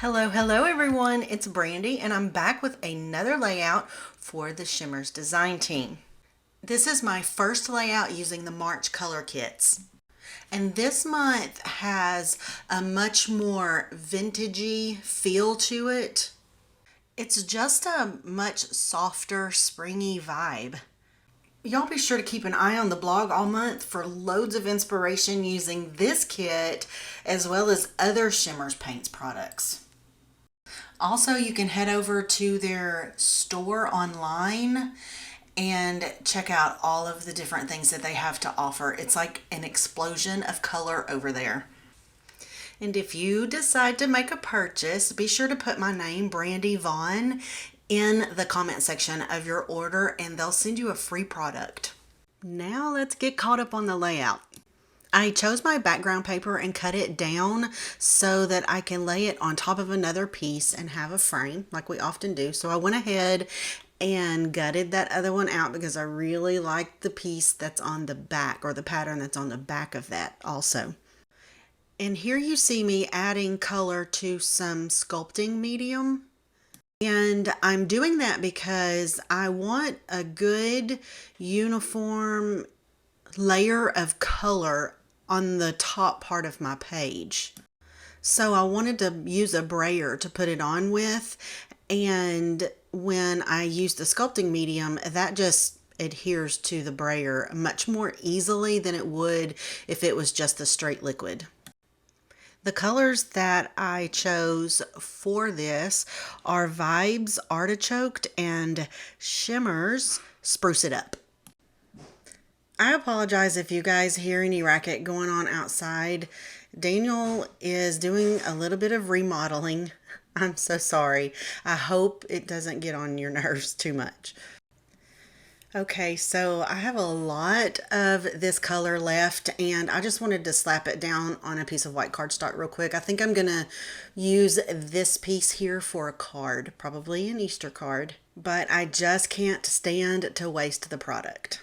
Hello everyone, it's Brandy and I'm back with another layout for the Shimmerz design team. This is my first layout using the March color kits. And this month has a much more vintagey feel to it. It's just a much softer, springy vibe. Y'all be sure to keep an eye on the blog all month for loads of inspiration using this kit as well as other Shimmerz Paints products. Also, you can head over to their store online and check out all of the different things that they have to offer. It's like an explosion of color over there. And if you decide to make a purchase, be sure to put my name, Brandy Vaughn, in the comment section of your order and they'll send you a free product. Now let's get caught up on the layout. I chose my background paper and cut it down so that I can lay it on top of another piece and have a frame like we often do. So I went ahead and gutted that other one out because I really like the piece that's on the back, or the pattern that's on the back of that also. And here you see me adding color to some sculpting medium. And I'm doing that because I want a good uniform layer of color on the top part of my page. So I wanted to use a brayer to put it on with, and when I use the sculpting medium, that just adheres to the brayer much more easily than it would if it was just a straight liquid. The colors that I chose for this are Vibes Artichoked and Shimmerz Spruce It Up. I apologize if you guys hear any racket going on outside. Daniel is doing a little bit of remodeling. I'm so sorry. I hope it doesn't get on your nerves too much. Okay, so I have a lot of this color left and I just wanted to slap it down on a piece of white cardstock real quick. I think I'm gonna use this piece here for a card, probably an Easter card, but I just can't stand to waste the product.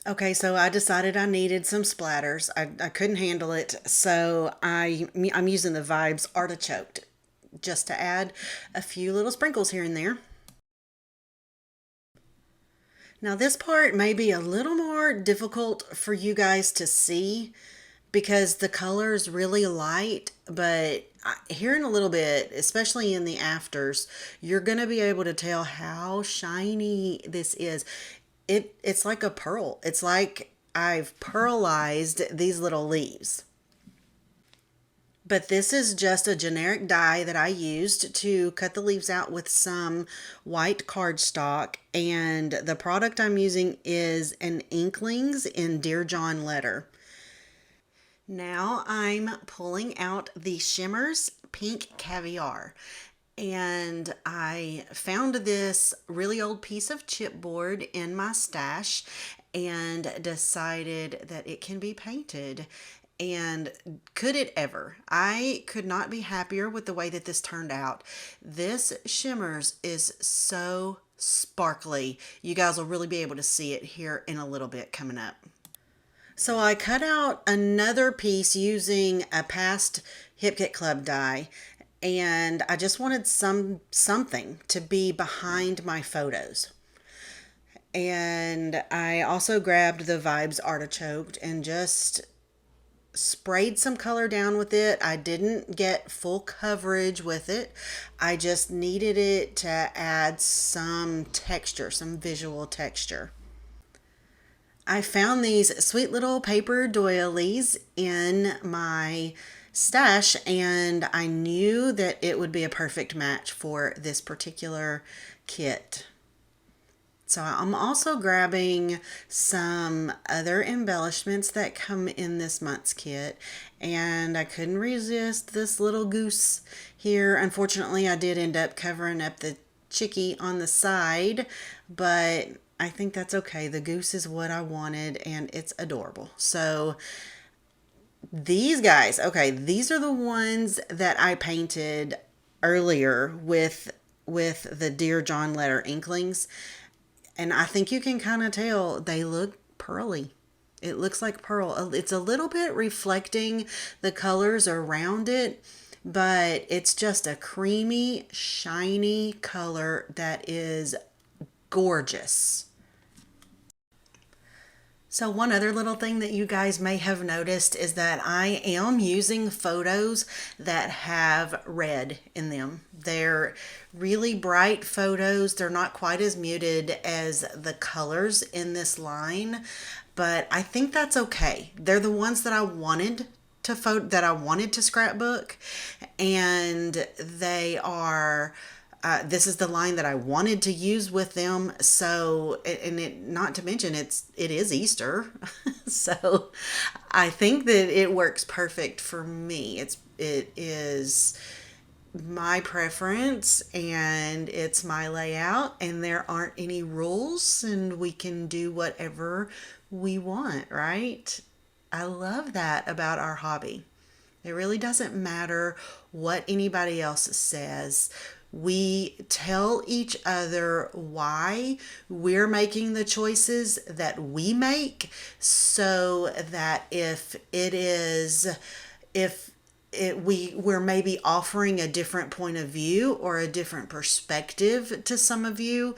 Okay, so I decided I needed some splatters. I couldn't handle it, so I'm using the Vibes Artichoked just to add a few little sprinkles here and there. Now this part may be a little more difficult for you guys to see because the color is really light, but here in a little bit, especially in the afters, you're going to be able to tell how shiny this is. It's like a pearl. It's like I've pearlized these little leaves. But this is just a generic die that I used to cut the leaves out with some white cardstock. And the product I'm using is an Inklings in Dear John letter. Now I'm pulling out the Shimmerz Pink Caviar. And I found this really old piece of chipboard in my stash and decided that it can be painted. And could it ever? I could not be happier with the way that this turned out. This Shimmerz is so sparkly. You guys will really be able to see it here in a little bit coming up. So I cut out another piece using a past Hip Kit Club die, and I just wanted something to be behind my photos. And I also grabbed the Vibes Artichoked and just sprayed some color down with it. I didn't get full coverage with it. I just needed it to add some texture, some visual texture. I found these sweet little paper doilies in my stash and I knew that it would be a perfect match for this particular kit. So I'm also grabbing some other embellishments that come in this month's kit, and I couldn't resist this little goose here. Unfortunately, I did end up covering up the chickie on the side, but I think that's okay. The goose is what I wanted and it's adorable. So these guys, okay, these are the ones that I painted earlier with the Dear John letter Inklings. And I think you can kind of tell they look pearly. It looks like pearl. It's a little bit reflecting the colors around it, but it's just a creamy, shiny color that is gorgeous. So one other little thing that you guys may have noticed is that I am using photos that have red in them. They're really bright photos. They're not quite as muted as the colors in this line, but I think that's okay. They're the ones that I wanted to scrapbook, and they are this is the line that I wanted to use with them. So, and it, not to mention it is Easter. So I think that it works perfect for me. It is my preference and it's my layout, and there aren't any rules, and we can do whatever we want, right? I love that about our hobby. It really doesn't matter what anybody else says. We tell each other why we're making the choices that we make, so that we're maybe offering a different point of view or a different perspective to some of you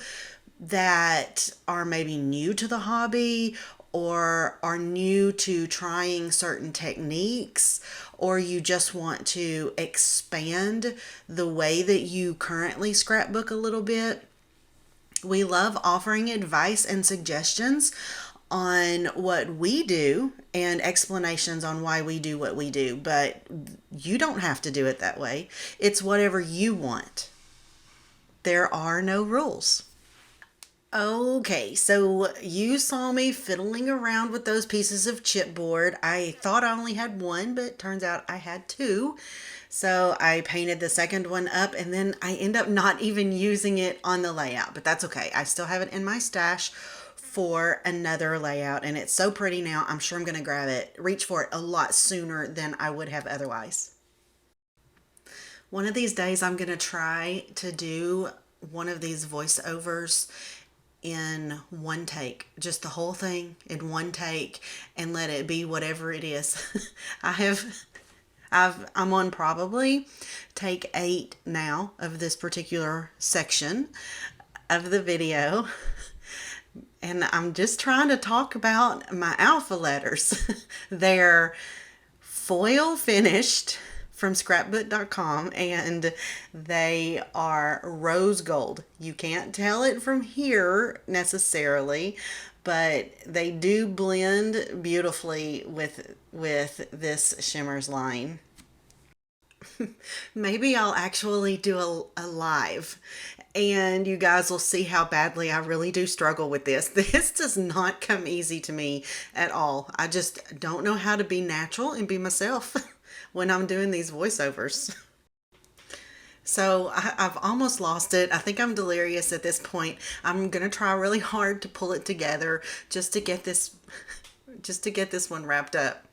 that are maybe new to the hobby or are new to trying certain techniques, or you just want to expand the way that you currently scrapbook a little bit. We love offering advice and suggestions on what we do and explanations on why we do what we do, but you don't have to do it that way. It's whatever you want. There are no rules. Okay, so you saw me fiddling around with those pieces of chipboard. I thought I only had one, but it turns out I had two. So I painted the second one up, and then I end up not even using it on the layout, but that's okay. I still have it in my stash for another layout, and it's so pretty now. I'm sure I'm going to reach for it a lot sooner than I would have otherwise. One of these days I'm going to try to do one of these voiceovers in one take, just the whole thing in one take, and let it be whatever it is. I'm on probably take 8 now of this particular section of the video, and I'm just trying to talk about my alpha letters. They're foil finished from scrapbook.com, and they are rose gold. You can't tell it from here necessarily, but they do blend beautifully with this Shimmerz line. Maybe I'll actually do a live, and you guys will see how badly I really do struggle with this. This does not come easy to me at all. I just don't know how to be natural and be myself when I'm doing these voiceovers. So I've almost lost it. I think I'm delirious at this point. I'm going to try really hard to pull it together just to get this one wrapped up.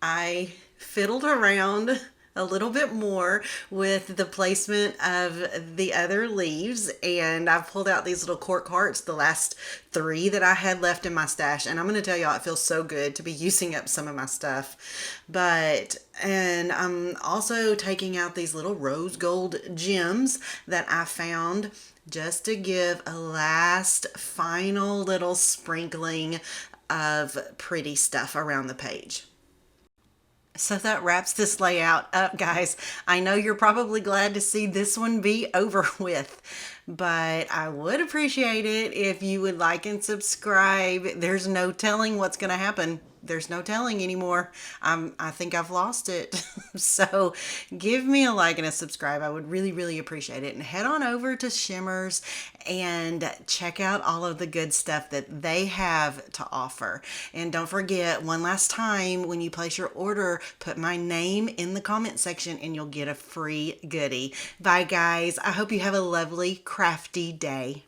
I fiddled around a little bit more with the placement of the other leaves, and I've pulled out these little cork hearts, the last 3 that I had left in my stash, and I'm going to tell y'all it feels so good to be using up some of my stuff. And I'm also taking out these little rose gold gems that I found just to give a last final little sprinkling of pretty stuff around the page. So that wraps this layout up, guys. I know you're probably glad to see this one be over with, but I would appreciate it if you would like and subscribe. There's no telling what's going to happen. There's no telling anymore. I think I've lost it. So give me a like and a subscribe. I would really, really appreciate it. And head on over to Shimmerz and check out all of the good stuff that they have to offer. And don't forget, one last time, when you place your order, put my name in the comment section and you'll get a free goodie. Bye, guys. I hope you have a lovely, crafty day.